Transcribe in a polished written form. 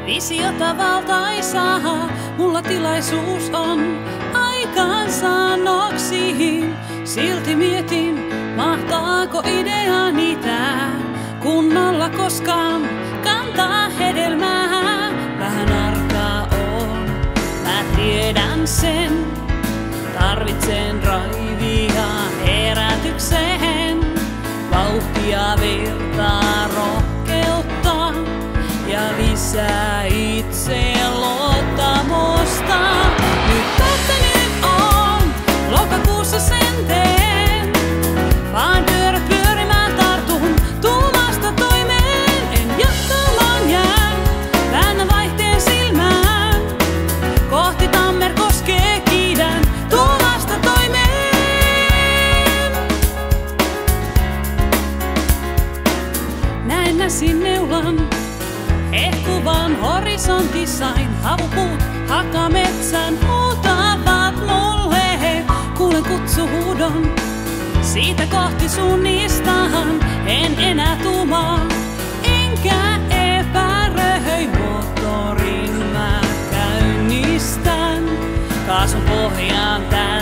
Visiota valtaisaa, mulla tilaisuus on aikaansaannoksiin. Silti mietin, mahtaako ideani tää kunnolla koskaan kantaa hedelmää. Vähän arkaa on, mä tiedän sen. Tarvitsen raivia herätykseen, vauhtia, virtaa, rohkeutta ja lisää itseluottamusta. Nyt päättänyt on, lokakuussa sen teen. Vaan pyörät pyörimään tartun, tuumasta toimeen. En jatkamaan jää, väännä vaihteen silmään. Kohti Tammerkoskea kiidän, tuumasta toimeen. Näin näsin neulan, hehkuvan horisontissain. Havupuut hakametsän huutavat mulle. Kuulen kutsuhuudon, siitä kohti suunnistaan. En enää tuumaa, enkä epäröi. Moottorin mä käynnistän, kaasun pohjaan tää.